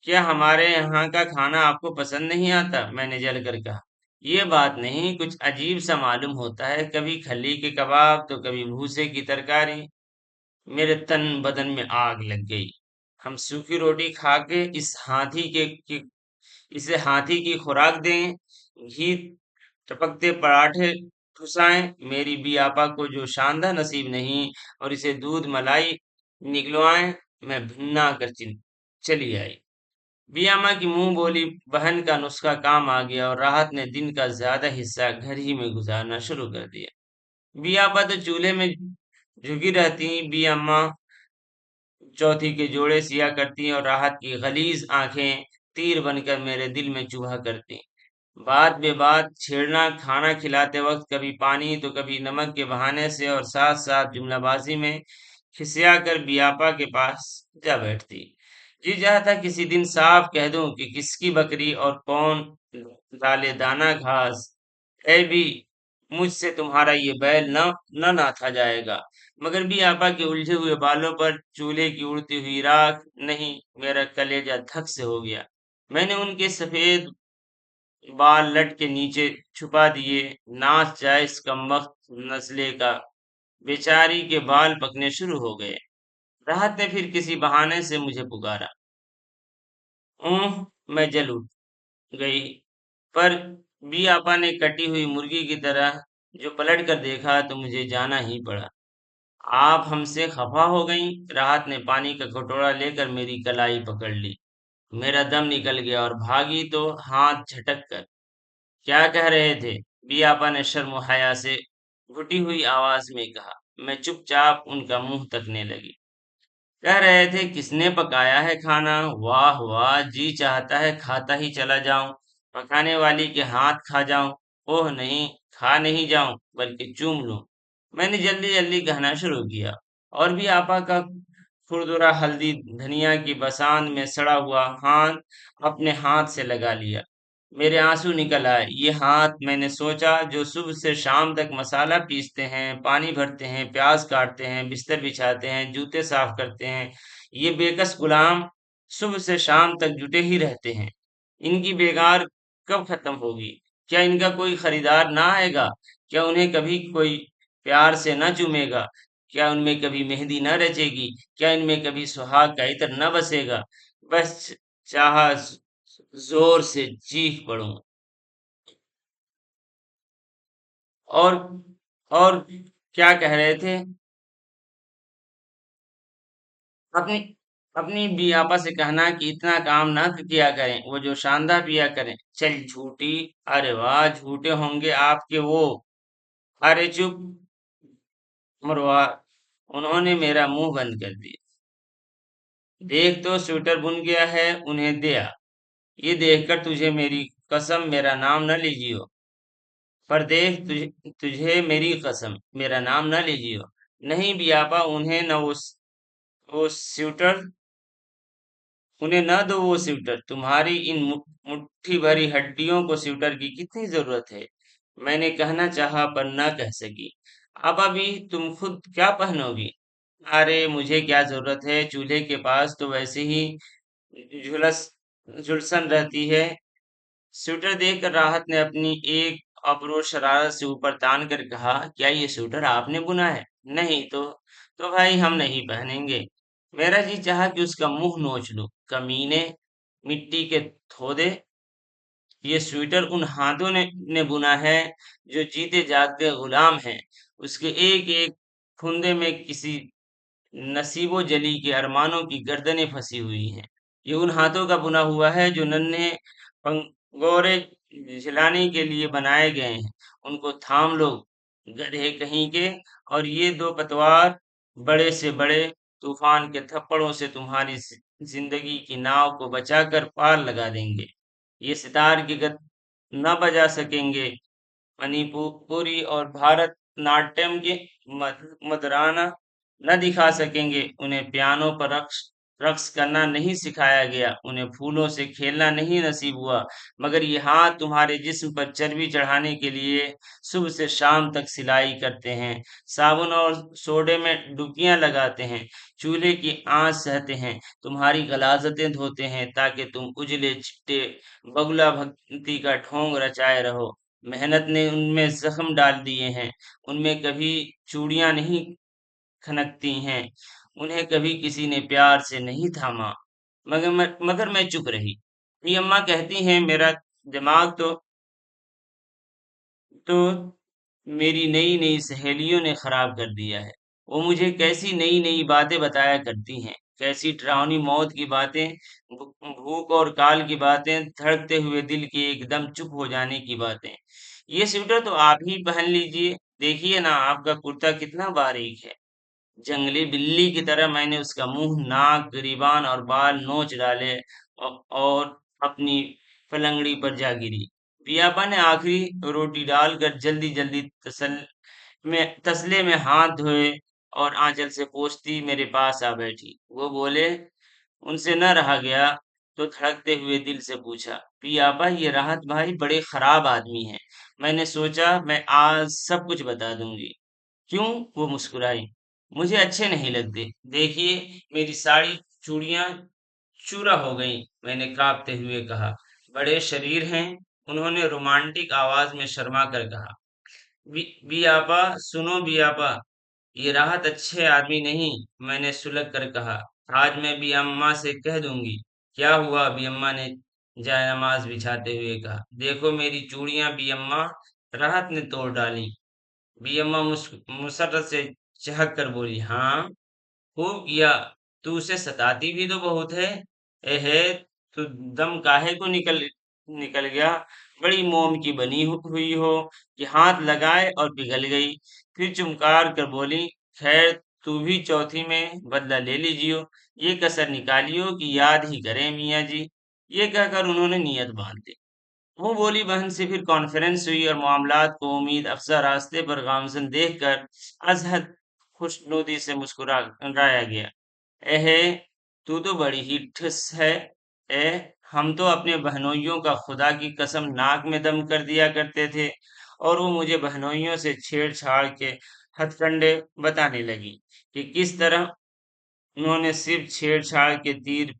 کیا ہمارے یہاں کا کھانا آپ کو پسند نہیں آتا؟ میں نے جل کر کہا، یہ بات نہیں، کچھ عجیب سا معلوم ہوتا ہے، کبھی کھلی کے کباب تو کبھی بھوسے کی ترکاری۔ میرے تن بدن میں آگ لگ گئی۔ ہم سوکھی روٹی کھا کے اسے ہاتھی کی خوراک دیں، گھی ٹپکتے پراٹھے ٹھسائیں، میری بی آپا کو جو شاندہ نصیب نہیں، اور اسے دودھ ملائی نگلوائیں، میں بھنا کر چلی آئی۔ بی اماں کی منہ بولی بہن کا نسخہ کام آ گیا اور راحت نے دن کا زیادہ حصہ گھر ہی میں گزارنا شروع کر دیا۔ بی آپا تو چولہے میں جھکی رہتی، بی اماں चौथी के जोड़े सिया करती और राहत की गलीज आंखें तीर बनकर मेरे दिल में चुभा करती। बात बेबात छेड़ना, खाना खिलाते वक्त कभी पानी तो कभी नमक के बहाने से और साथ साथ जुमलाबाजी में खिसिया कर बियापा के पास जा बैठती। जी चाहता किसी दिन साफ कह दूं कि किसकी बकरी और कौन डाले दाना घास। ऐ भी मुझसे तुम्हारा ये बैल न नाथा जाएगा। मगर भी आपा के उलझे हुए बालों पर चूल्हे की उड़ती हुई राख नहीं, मेरा कलेजा धक से हो गया। मैंने उनके सफेद बाल लट के नीचे छुपा दिए। नाच जाए इस कमबख्त नस्ले का, बेचारी के बाल पकने शुरू हो गए। राहत ने फिर किसी बहाने से मुझे पुकारा। ऊह, मैं जल उठ गई, पर बी आपा ने कटी हुई मुर्गी की तरह जो पलट कर देखा तो मुझे जाना ही पड़ा। आप हमसे खफा हो गईं? राहत ने पानी का कटोरा लेकर मेरी कलाई पकड़ ली। मेरा दम निकल गया और भागी तो हाथ झटक कर। क्या कह रहे थे? बियापा ने शर्म हया से घुटी हुई आवाज में कहा। मैं चुपचाप उनका मुंह तकने लगी। कह रहे थे किसने पकाया है खाना? वाह वाह, जी चाहता है खाता ही चला जाऊं, पकाने वाली के हाथ खा जाऊं। ओह नहीं, खा नहीं जाऊं बल्कि चूम लूं। मैंने जल्दी जल्दी कहना शुरू किया और भी आपा का खुरदुरा हल्दी धनिया की बसान में सड़ा हुआ हाथ अपने हाथ से लगा लिया। मेरे आंसू निकल आए। ये हाथ, मैंने सोचा, जो सुबह से शाम तक मसाला पीसते हैं, पानी भरते हैं, प्याज काटते हैं, बिस्तर बिछाते हैं, जूते साफ करते हैं, ये बेकस गुलाम सुबह से शाम तक जुटे ही रहते हैं। इनकी बेगार कब खत्म होगी? क्या इनका कोई खरीदार ना आएगा? क्या उन्हें कभी कोई प्यार से न चूमेगा? क्या उनमें कभी मेहंदी न रचेगी? क्या इनमें कभी सुहाग का इत्र न बसेगा? बस चाह जोर से चीख पड़ूं। और और क्या कह रहे थे? अपनी अपनी भी आपा से कहना कि इतना काम ना किया करें, वो जो शानदार पिया करें। चल झूठी। अरे वाह, झूठे होंगे आपके वो। अरे चुप, मरवा। उन्होंने मेरा मुंह बंद कर दिया। देख तो स्वेटर बुन गया है, उन्हें दे आ। ये देखकर तुझे मेरी कसम, मेरा नाम न लीजियो। पर देख तुझे मेरी कसम, मेरा नाम न लीजियो। नहीं बियापा, उन्हें न वो स्वेटर, उन्हें न दो वो स्वेटर। तुम्हारी इन मुट्ठी भरी हड्डियों को स्वेटर की कितनी जरूरत है? मैंने कहना चाहा पर न कह सकी। अब अभी तुम खुद क्या पहनोगी? अरे मुझे क्या जरूरत है, चूल्हे के पास तो वैसे ही झुलस झुलसन रहती है। स्वेटर देखकर राहत ने अपनी एक अबरो शरारत से ऊपर तान कर कहा, क्या ये स्वेटर आपने बुना है? नहीं तो भाई हम नहीं पहनेंगे। मेरा जी चाहा कि उसका मुंह नोच लूं। कमीने, मिट्टी के थोदे, ये स्वेटर उन हाथों ने बुना है जो जीते जागते गुलाम हैं। उसके एक एक फुंदे में किसी नसीबो जली के अरमानों की गर्दनें फंसी हुई हैं। ये उन हाथों का बुना हुआ है जो नन्हे पंगोरे झिलाने के लिए बनाए गए हैं। उनको थाम लो, गधे कहीं के। और ये दो पतवार बड़े से बड़े तूफान के थप्पड़ों से तुम्हारी जिंदगी की नाव को बचाकर पार लगा देंगे। ये सितार की गत न बजा सकेंगे, मणिपुरी और भारत नाट्यम के मदराना न दिखा सकेंगे। उन्हें पियानो पर रक्स रक्स करना नहीं सिखाया गया, उन्हें फूलों से खेलना नहीं नसीब हुआ। मगर ये हाथ तुम्हारे जिस्म पर चर्बी चढ़ाने के लिए सुबह से शाम तक सिलाई करते हैं, साबुन और सोडे में डुबकियां लगाते हैं, चूल्हे की आंच सहते हैं, तुम्हारी गलाजतें धोते हैं ताकि तुम उजले चिट्टे बगुला भक्ति का ढोंग रचाए रहो। मेहनत ने उनमें जख्म डाल दिए हैं। उनमें कभी चूड़ियां नहीं खनकती हैं, उन्हें कभी किसी ने प्यार से नहीं थामा। मगर मैं चुप रही। ये अम्मा कहती हैं मेरा दिमाग तो मेरी नई नई सहेलियों ने खराब कर दिया है। वो मुझे कैसी नई नई बातें बताया करती हैं, कैसी डरावनी मौत की बातें, भूख और काल की बातें, धड़कते हुए दिल के एकदम चुप हो जाने की बातें। ये स्वेटर तो आप ही पहन लीजिए, देखिए ना आपका कुर्ता कितना बारीक है। जंगली बिल्ली की तरह मैंने उसका मुंह, नाक, गिरीबान और बाल नोच डाले और अपनी पलंगड़ी पर जा गिरी। पियापा ने आखिरी रोटी डालकर जल्दी जल्दी तसले में हाथ धोए और आंचल से पोंछती मेरे पास आ बैठी। वो बोले, उनसे न रहा गया तो धड़कते हुए दिल से पूछा, पियापा ये राहत भाई बड़े खराब आदमी हैं। मैंने सोचा मैं आज सब कुछ बता दूंगी। क्यों? वो मुस्कुराई। मुझे अच्छे नहीं लगते। देखिए मेरी सारी चूड़ियां चूरा हो गईं। मैंने कांपते हुए कहा। बड़े शरीर हैं, उन्होंने रोमांटिक आवाज में शर्मा कर कहा। बियापा सुनो बियापा, ये राहत अच्छे आदमी नहीं। मैंने सुलग कर कहा। आज मैं भी अम्मा से कह दूंगी। क्या हुआ? भी अम्मा ने जायनमाज बिछाते हुए कहा। देखो मेरी चूड़ियां भी अम्मा, राहत ने तोड़ डाली। भी अम्मा मुसर्रत से चहक कर बोली, हाँ खूब किया। तू उसे सताती भी तो बहुत है। एहे, तू दम काहे को निकल निकल गया? बड़ी मोम की बनी हुई हो कि हाथ लगाए और पिघल गई। फिर चुमकार कर बोली, खैर तू भी चौथी में बदला ले लीजियो। ये कसर निकालियो कि याद ही करें मियाँ जी। ये कहकर उन्होंने नियत बांध ली। वो बोली बहन से फिर कॉन्फ्रेंस हुई और मामलात को उम्मीद अफजा रास्ते पर गामजन देखकर अजहद खुशनुदी से मुस्कुराया गया। एहे, तू तो बड़ी ही ठुस है। ए, हम तो अपने बहनोइयों का खुदा की कसम नाक में दम कर दिया करते थे। और वो मुझे बहनोइयों से छेड़छाड़ के हथकंडे बताने लगी कि किस तरह उन्होंने सिर्फ छेड़छाड़ के तीर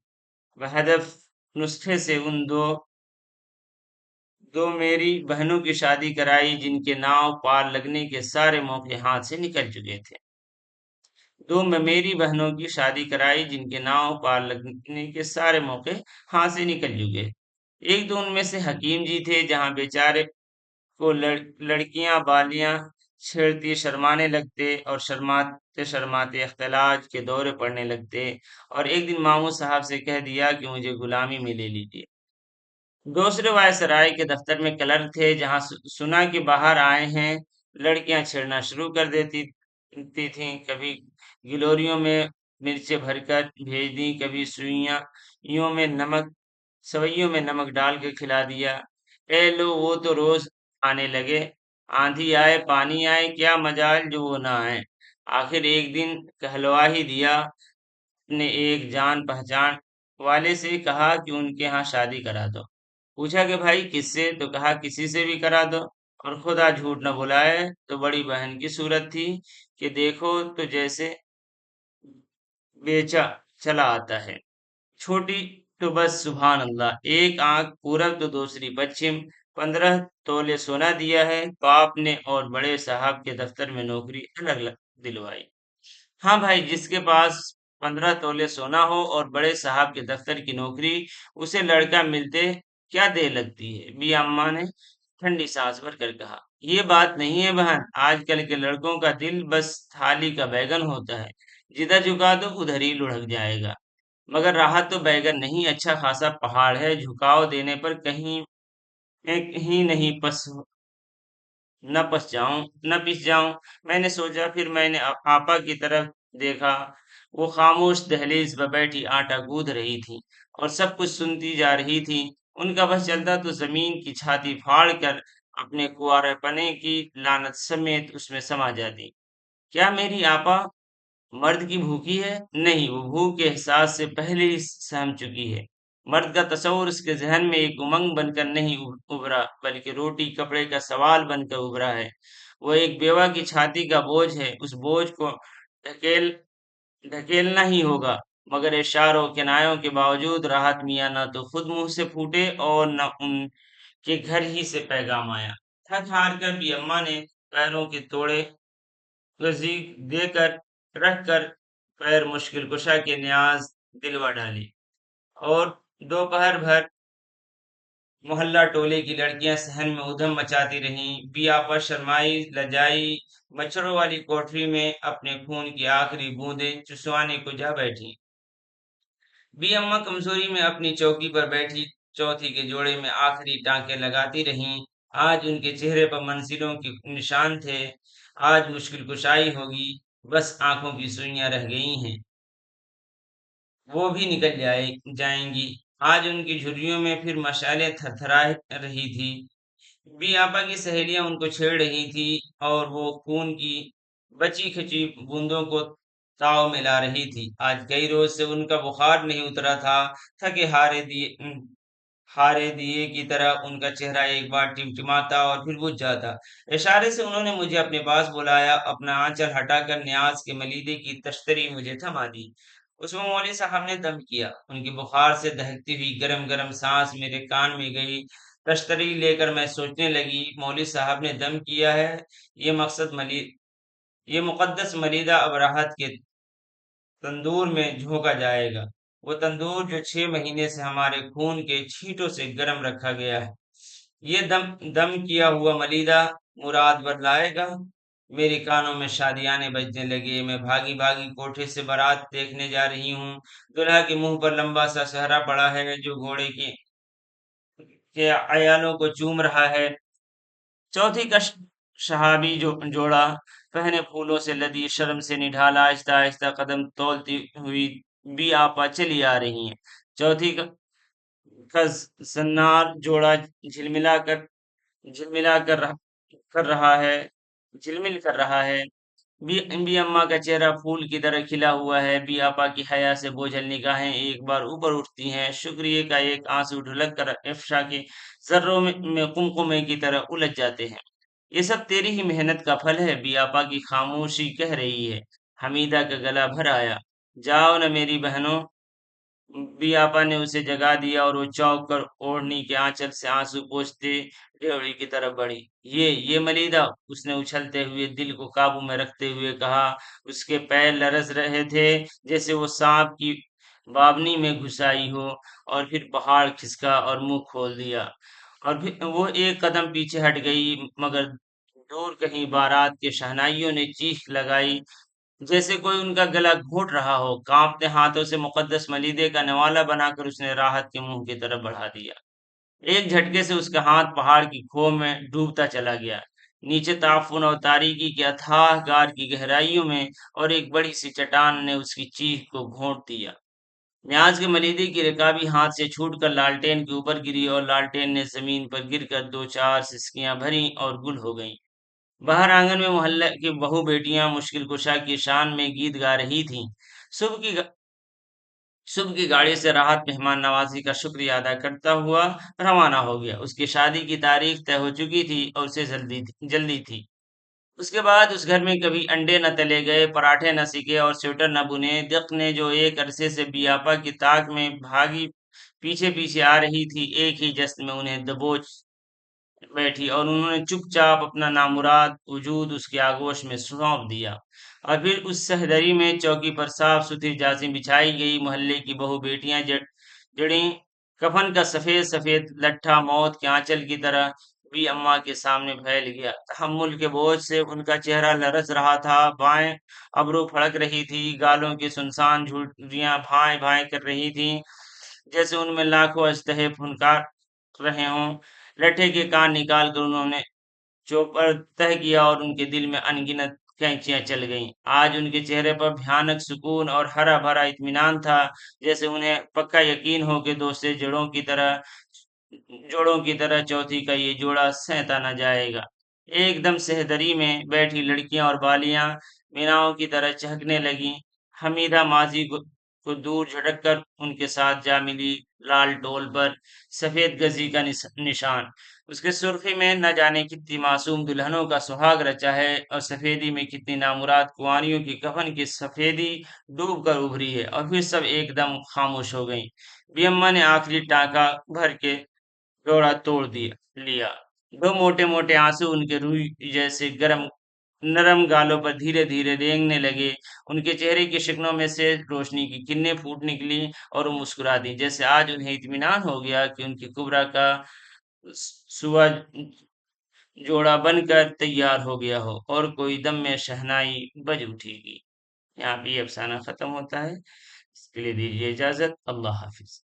बहदफ नुस्खे से उन दो मेरी बहनों की शादी कराई जिनके नाव पार लगने के सारे मौके हाथ से निकल चुके थे। मेरी बहनों की शादी कराई जिनके नाव पार लगने के सारे मौके हाथ से निकल चुके। एक तो उनमें से हकीम जी थे, जहां बेचारे को लड़कियां बालियां छेड़ती शर्माने लगते और शर्माते शर्माते अख्तलाज के दौरे पड़ने लगते। और एक दिन मामू साहब से कह दिया कि मुझे गुलामी में ले लीजिए। दूसरे वायसराय के दफ्तर में क्लर्क थे, जहां सुना कि बाहर आए हैं, लड़कियां छेड़ना शुरू कर देती थीं। कभी गिलोरियों में मिर्चें भरकर भेज दी, कभी सुइयों में नमक सवइयों में नमक डाल के खिला दिया। ए लो, वो तो रोज आने लगे। आंधी आए पानी आए, क्या मजाल जो वो ना आए। आखिर एक दिन कहलवा ही दिया। अपने एक जान पहचान वाले से कहा कि उनके यहाँ शादी करा दो। पूछा कि भाई किससे? तो कहा किसी से भी करा दो। और खुदा झूठ न बुलाए तो बड़ी बहन की सूरत थी कि देखो तो जैसे बेचा चला आता है। छोटी तो बस सुभान अल्लाह, एक आंख पूरब तो दूसरी पश्चिम। 15 तोले सोना दिया है बाप ने और बड़े साहब के दफ्तर में नौकरी अलग दिलवाई। हाँ भाई, जिसके पास 15 तोले सोना हो और बड़े साहब के दफ्तर की नौकरी, उसे लड़का मिलते क्या देर लगती है? भी अम्मा ने ठंडी सांस भर कर कहा। ये बात नहीं है बहन, आजकल के लड़कों का दिल बस थाली का बैगन होता है। जिधर झुका दो उधर ही लुढ़क जाएगा। मगर राहत तो बैगन नहीं, अच्छा खासा पहाड़ है। झुकाव देने पर कहीं एक ही नहीं न पस जाऊं न पिस जाऊं। मैंने सोचा। फिर मैंने आपा की तरफ देखा। वो खामोश दहलीज पर बैठी आटा गूंथ रही थी और सब कुछ सुनती जा रही थी। उनका बस चलता तो जमीन की छाती फाड़ कर अपने कुंवारेपने की लानत समेत उसमें समा जाती। क्या मेरी आपा मर्द की भूखी है? नहीं, वो भूख के एहसास से पहले ही सहम चुकी है। मर्द का तस्वुर उसके जहन में एक उमंग बनकर नहीं उभरा, बल्कि रोटी कपड़े का सवाल बनकर उभरा है। वो एक बेवा की छाती का बोझ है। उस बोझ को ढकेल ढकेलना ही होगा। मगर इशारों किनायों के बावजूद राहत मियाँ न तो खुद मुंह से फूटे और न उनके घर ही से पैगाम आया। थक हार कर भी अम्मा ने पैरों के तोड़े वज़ीक देकर रख कर पैर मुश्किल कुशा के न्याज दिलवा डाली। और दोपहर भर मोहल्ला टोले की लड़कियां सहन में उधम मचाती रहीं। बियापा शर्माई लजाई मच्छरों वाली कोठरी में अपने खून की आखिरी बूंदें चुसवाने को जा बैठी। बी अम्मा कमजोरी में अपनी चौकी पर बैठी चौथी के जोड़े में आखिरी टांके लगाती रहीं। आज उनके चेहरे पर मंजिलों के निशान थे। आज मुश्किल कुशाई होगी। बस आंखों की सुइयां रह गई हैं, वो भी निकल जाएंगी। आज उनकी झुर्रियों में फिर मशालें थरथरा रही थी। बी आपा की सहेलियां उनको छेड़ रही थी और वो खून की बची खची बूंदों को ताव में ला रही थी। आज कई रोज से उनका बुखार नहीं उतरा था। थके हारे दिए की तरह उनका चेहरा एक बार टिमटिमाता और फिर बुझ जाता। इशारे से उन्होंने मुझे अपने पास बुलाया, अपना आंचल हटाकर न्याज के मलीदे की तश्तरी मुझे थमा दी। उसमें मौलवी साहब ने दम किया। उनकी बुखार से दहकती हुई गरम गरम सांस मेरे कान में गई। तश्तरी लेकर मैं सोचने लगी, मौलवी साहब ने दम किया है, ये मकसद मली ये मुकद्दस मलीदा अब राहत के तंदूर में झोंका जाएगा। वो तंदूर जो 6 महीने से हमारे खून के छींटों से गर्म रखा गया है। ये दम दम किया हुआ मलीदा मुराद बतलाएगा। मेरे कानों में शादियाने बजने लगे। मैं भागी भागी कोठे से बारात देखने जा रही हूँ। दुल्हा के मुंह पर लंबा सा सहरा पड़ा है जो घोड़े के अयालों को चूम रहा है। चौथी का शहाबी जो जोड़ा पहने फूलों से लदी शर्म से निढाला आहिस्ता आहिस्ता कदम तोलती हुई बी आपा चली आ रही हैं। चौथी का सन्नार जोड़ा झिलमिला कर झिलमिला कर रहा कर रहा है झिलमिल कर रहा है। बी अम्मा का चेहरा फूल की तरह खिला हुआ है। बी आपा की हया से बोझल निगाहें एक बार ऊपर उठती हैं। शुक्रिया का एक आंसू ढुलक कर इफ्शा के जर्रों में कुमकुमे की तरह उलझ जाते हैं। ये सब तेरी ही मेहनत का फल है, बी आपा की खामोशी कह रही है। हमीदा का गला भर आया। जाओ न मेरी बहनों। बी आपा ने उसे जगा दिया और वो चौंक कर ओढ़नी के आंचल से आंसू पोंछते ड्योढ़ी की तरफ बढ़ी। ये मलीदा, उसने उछलते हुए दिल को काबू में रखते हुए कहा। उसके पैर लरस रहे थे जैसे वो सांप की बावनी में घुस आई हो। और फिर पहाड़ खिसका और मुंह खोल दिया। और फिर वो एक कदम पीछे हट गई, मगर दूर कहीं बारात के शहनाइयों ने चीख लगाई, जैसे कोई उनका गला घोंट रहा हो। कांपते हाथों से मुकद्दस मलीदे का नवाला बनाकर उसने राहत के मुंह की तरफ बढ़ा दिया। एक झटके से उसका हाथ पहाड़ की खो में डूबता चला गया, नीचे ताफुन और तारीकी के अथाह गार की गहराइयों में, और एक बड़ी सी चट्टान ने उसकी चीख को घोंट दिया। न्याज के मलीदे की रकाबी हाथ से छूटकर लालटेन के ऊपर गिरी और लालटेन ने जमीन पर गिरकर दो चार सिसकियां भरी और गुल हो गईं। बाहर आंगन में मोहल्ले की बहू बेटियां मुश्किल कुशा की शान में गीत गा रही थीं। सुबह की सुबह की गाड़ी से राहत मेहमान नवाजी का शुक्रिया अदा करता हुआ रवाना हो गया। उसकी शादी की तारीख तय हो चुकी थी और उसे जल्दी थी। उसके बाद उस घर में कभी अंडे न तले गए, पराठे न सिके और स्वेटर न बुने। दिक ने जो एक अरसे से बियापा की ताक में भागी पीछे पीछे आ रही थी, एक ही जश्न में उन्हें दबोच बैठी और उन्होंने चुपचाप अपना नामुराद वजूद उसके आगोश में सौंप दिया। और फिर उस सहदरी में चौकी पर साफ सुथरी जाजिम बिछाई गई। मोहल्ले की बहू बेटियां जड़ी कफन का सफेद सफेद लट्ठा मौत के आंचल की तरह भी अम्मा के सामने फैल गया। तहम्मुल के बोझ से उनका चेहरा लरस रहा था। बाएं अब्रू फड़क रही थी, गालों की सुनसान झुर्रियां भाएं भाएं कर रही थीं, जैसे उनमें लाखों अजदहे फुनकार रहे हों। लट्ठे के कान निकाल कर उन्होंने चौपर तह किया और उनके दिल में अनगिनत कैंचियां चल गईं। आज उनके चेहरे पर भयानक सुकून और हरा भरा इत्मीनान था, जैसे उन्हें पक्का यकीन हो कि दोस्त जोड़ों की तरह चौथी का ये जोड़ा सहता न जाएगा। एकदम सेहदरी में बैठी लड़कियां और बालियां मीनाओं की तरह चहकने लगीं। हमीदा माजी को दूर झटक कर उनके साथ जा मिली। लाल डोल पर सफेद गजी का निशान, उसके सुर्खी में न जाने कितनी मासूम दुल्हनों का सुहाग रचा है, और सफेदी में कितनी नामुराद कुंवारियों की कफन की सफेदी डूब कर उभरी है। और फिर सब एकदम खामोश हो गईं। बियम्मा ने आखिरी टाँका भर के डोरा तोड़ दिया लिया। दो मोटे मोटे आंसू उनके रूई जैसे गरम नरम गालों पर धीरे धीरे रेंगने लगे। उनके चेहरे की शिकनों में से रोशनी की किरणें फूट निकली और वो मुस्कुरा दी, जैसे आज उन्हें इत्मीनान हो गया कि उनकी कुबरा का सुआ जोड़ा बनकर तैयार हो गया हो और कोई दम में शहनाई बज उठेगी। यहाँ पे ये अफसाना खत्म होता है। इसके लिए दीजिए इजाजत। अल्लाह हाफिज।